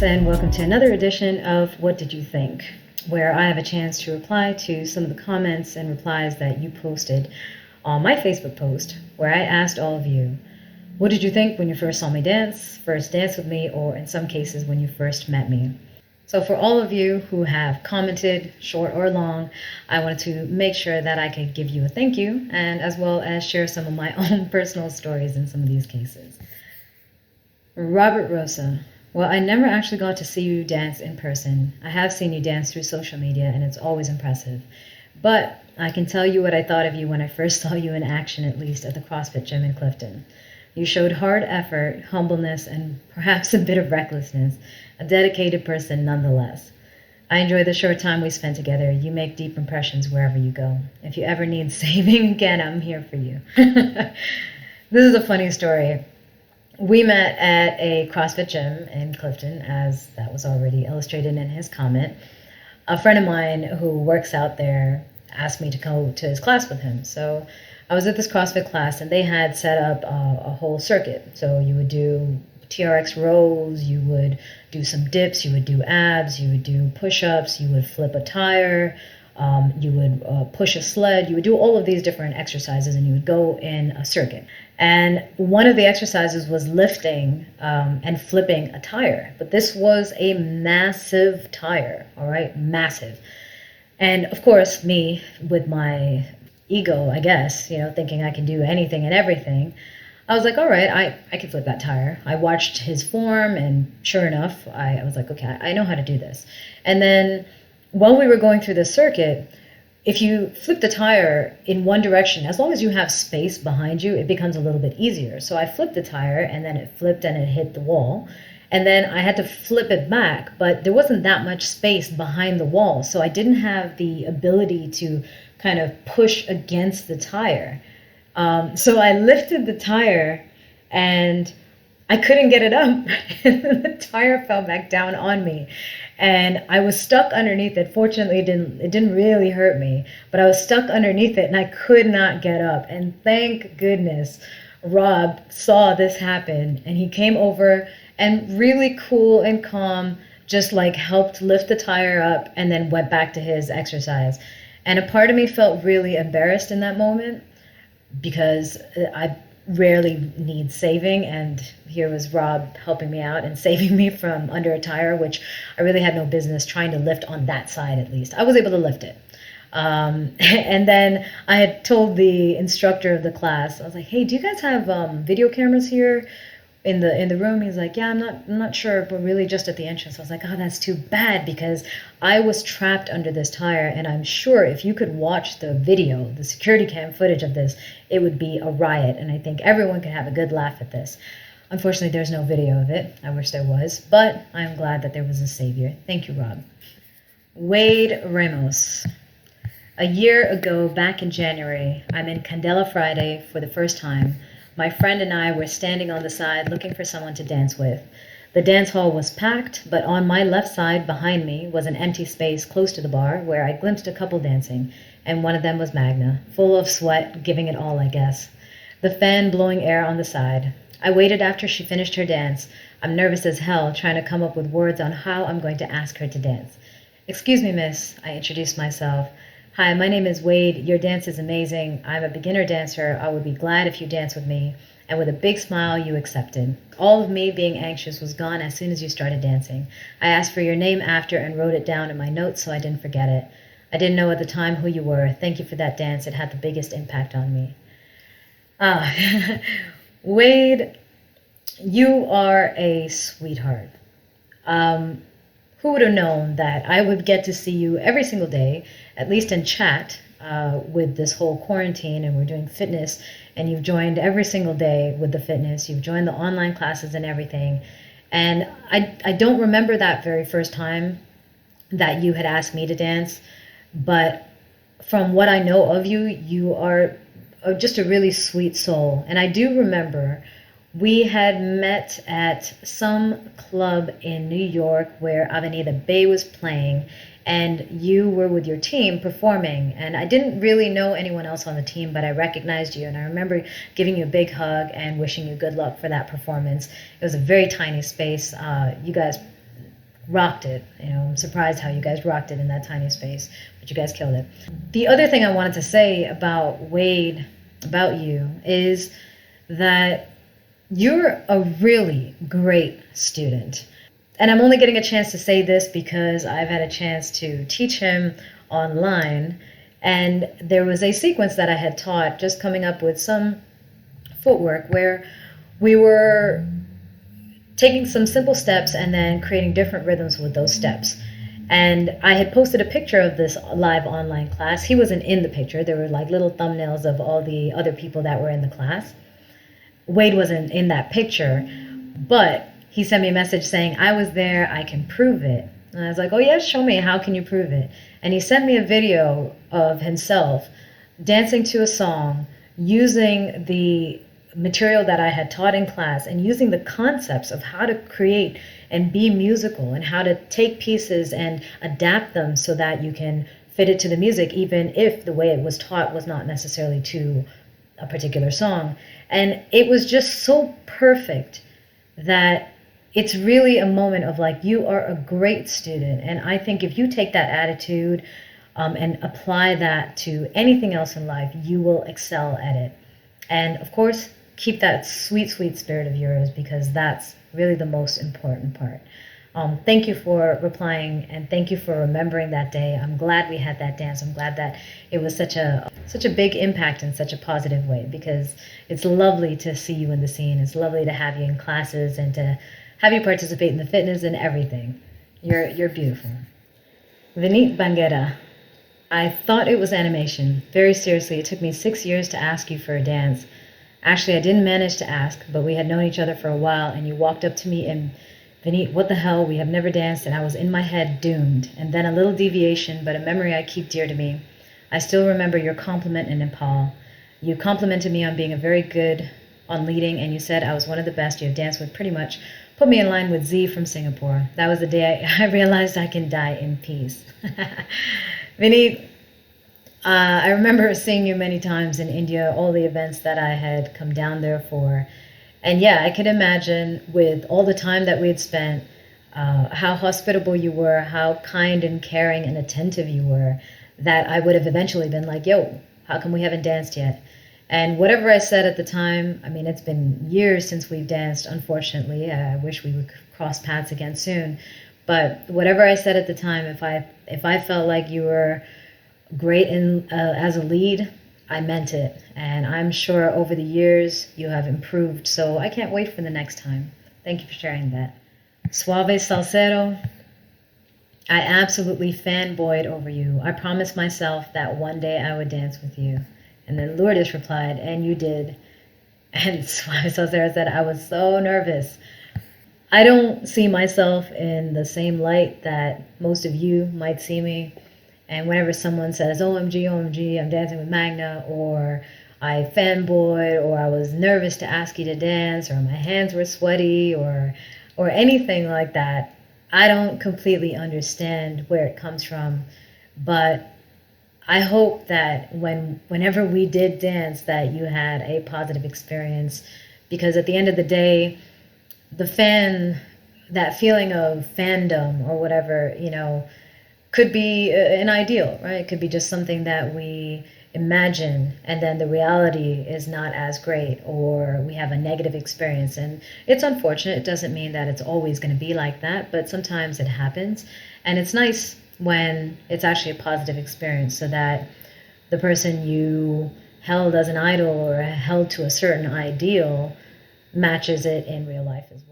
Greetings and welcome to another edition of What Did You Think?, where I have a chance to reply to some of the comments and replies that you posted on my Facebook post, where I asked all of you, what did you think when you first saw me dance, first danced with me, or in some cases when you first met me? So for all of you who have commented, short or long, I wanted to make sure that I could give you a thank you, and as well as share some of my own personal stories in some of these cases. Robert Rosa. Well, I never actually got to see you dance in person. I have seen you dance through social media, and it's always impressive. But I can tell you what I thought of you when I first saw you in action, at least at the CrossFit gym in Clifton. You showed hard effort, humbleness, and perhaps a bit of recklessness. A dedicated person nonetheless. I enjoy the short time we spent together. You make deep impressions wherever you go. If you ever need saving again, I'm here for you. This is a funny story. We met at a CrossFit gym in Clifton, as that was already illustrated in his comment. A friend of mine who works out there asked me to go to his class with him. So I was at this CrossFit class, and they had set up a whole circuit. So you would do TRX rows, you would do some dips, you would do abs, you would do push-ups, you would flip a tire, you would push a sled, you would do all of these different exercises, and you would go in a circuit. And one of the exercises was lifting and flipping a tire. But this was a massive tire, all right? Massive. And of course, me with my ego, I guess, thinking I can do anything and everything, I was like, all right, I can flip that tire. I watched his form, and sure enough, I was like, okay, I know how to do this. And then while we were going through the circuit, if you flip the tire in one direction, as long as you have space behind you, it becomes a little bit easier. So I flipped the tire, and then it flipped and it hit the wall. And then I had to flip it back, but there wasn't that much space behind the wall. So I didn't have the ability to kind of push against the tire. So I lifted the tire, and I couldn't get it up. The tire fell back down on me, and I was stuck underneath it. Fortunately, it didn't really hurt me, but I was stuck underneath it, and I could not get up. And thank goodness Rob saw this happen, and he came over and really cool and calm, just like helped lift the tire up and then went back to his exercise. And a part of me felt really embarrassed in that moment, because I rarely need saving, and here was Rob helping me out and saving me from under a tire, which I really had no business trying to lift on that side. At least I was able to lift it. And then I had told the instructor of the class, I was like, hey, do you guys have video cameras here in the room? He's like, yeah, I'm not sure, but really just at the entrance. I was like, oh, that's too bad, because I was trapped under this tire, and I'm sure if you could watch the video, the security cam footage of this, it would be a riot, and I think everyone could have a good laugh at this. Unfortunately, there's no video of it. I wish there was, but I'm glad that there was a savior. Thank you, Rob. Wade Ramos. A year ago, back in January, I'm in Candela Friday for the first time. My friend and I were standing on the side looking for someone to dance with. The dance hall was packed, but on my left side behind me was an empty space close to the bar where I glimpsed a couple dancing, and one of them was Magna, full of sweat, giving it all, I guess. The fan blowing air on the side. I waited after she finished her dance. I'm nervous as hell, trying to come up with words on how I'm going to ask her to dance. Excuse me, miss, I introduced myself. Hi, my name is Wade. Your dance is amazing. I'm a beginner dancer. I would be glad if you dance with me. And with a big smile, you accepted. All of me being anxious was gone as soon as you started dancing. I asked for your name after and wrote it down in my notes so I didn't forget it. I didn't know at the time who you were. Thank you for that dance. It had the biggest impact on me. Wade, you are a sweetheart. Who would have known that I would get to see you every single day, at least in chat, with this whole quarantine, and we're doing fitness, and you've joined every single day with the fitness. You've joined the online classes and everything. And I don't remember that very first time that you had asked me to dance, but from what I know of you, you are just a really sweet soul. And I do remember we had met at some club in New York where Avenida Bay was playing, and you were with your team performing. And I didn't really know anyone else on the team, but I recognized you, and I remember giving you a big hug and wishing you good luck for that performance. It was a very tiny space. You guys rocked it. I'm surprised how you guys rocked it in that tiny space, but you guys killed it. The other thing I wanted to say about Wade, about you, is that you're a really great student. And I'm only getting a chance to say this because I've had a chance to teach him online. And there was a sequence that I had taught, just coming up with some footwork, where we were taking some simple steps and then creating different rhythms with those steps. And I had posted a picture of this live online class. He wasn't in the picture. There were like little thumbnails of all the other people that were in the class. Wade wasn't in that picture, but he sent me a message saying, I was there, I can prove it. And I was like, oh yeah, show me, how can you prove it? And he sent me a video of himself dancing to a song, using the material that I had taught in class and using the concepts of how to create and be musical and how to take pieces and adapt them so that you can fit it to the music, even if the way it was taught was not necessarily to a particular song. And it was just so perfect that it's really a moment of like, you are a great student. And I think if you take that attitude and apply that to anything else in life, you will excel at it. And of course, keep that sweet, sweet spirit of yours, because that's really the most important part. Thank you for replying, and thank you for remembering that day. I'm glad we had that dance. I'm glad that it was such a big impact in such a positive way, because it's lovely to see you in the scene. It's lovely to have you in classes and to have you participate in the fitness and everything. You're beautiful. Vineet Bangera. I thought it was animation. Very seriously, it took me 6 years to ask you for a dance. Actually, I didn't manage to ask, but we had known each other for a while, and you walked up to me and, Vineet, what the hell, we have never danced, and I was in my head doomed. And then a little deviation, but a memory I keep dear to me. I still remember your compliment in Nepal. You complimented me on being very good on leading, and you said I was one of the best you have danced with, pretty much put me in line with Z from Singapore. That was the day I realized I can die in peace. Vinnie, I remember seeing you many times in India, all the events that I had come down there for. And yeah, I could imagine with all the time that we had spent, how hospitable you were, how kind and caring and attentive you were, that I would have eventually been like, yo, how come we haven't danced yet? And whatever I said at the time, I mean, it's been years since we've danced, unfortunately. I wish we would cross paths again soon. But whatever I said at the time, if I felt like you were great in as a lead, I meant it. And I'm sure over the years you have improved. So I can't wait for the next time. Thank you for sharing that. Suave Salsero, I absolutely fanboyed over you. I promised myself that one day I would dance with you. And then Lourdes replied, and you did. And Suave Salsero said, I was so nervous. I don't see myself in the same light that most of you might see me. And whenever someone says, OMG, OMG, I'm dancing with Magna, or I fanboyed, or I was nervous to ask you to dance, or my hands were sweaty, or anything like that, I don't completely understand where it comes from. But I hope that whenever we did dance, that you had a positive experience, because at the end of the day, that feeling of fandom or whatever, could be an ideal, right? It could be just something that we imagine, and then the reality is not as great, or we have a negative experience. And it's unfortunate. It doesn't mean that it's always going to be like that, but sometimes it happens. And it's nice when it's actually a positive experience, so that the person you held as an idol or held to a certain ideal matches it in real life as well.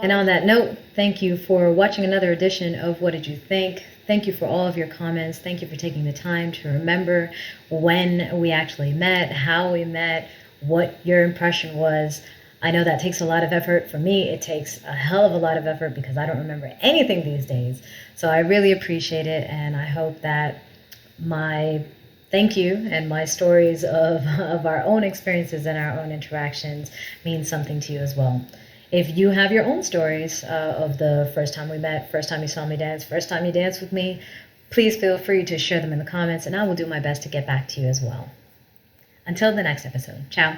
And on that note, thank you for watching another edition of What Did You Think? Thank you for all of your comments. Thank you for taking the time to remember when we actually met, how we met, what your impression was. I know that takes a lot of effort. For me, it takes a hell of a lot of effort because I don't remember anything these days. So I really appreciate it, and I hope that my thank you and my stories of our own experiences and our own interactions mean something to you as well. If you have your own stories of the first time we met, first time you saw me dance, first time you danced with me, please feel free to share them in the comments, and I will do my best to get back to you as well. Until the next episode, ciao.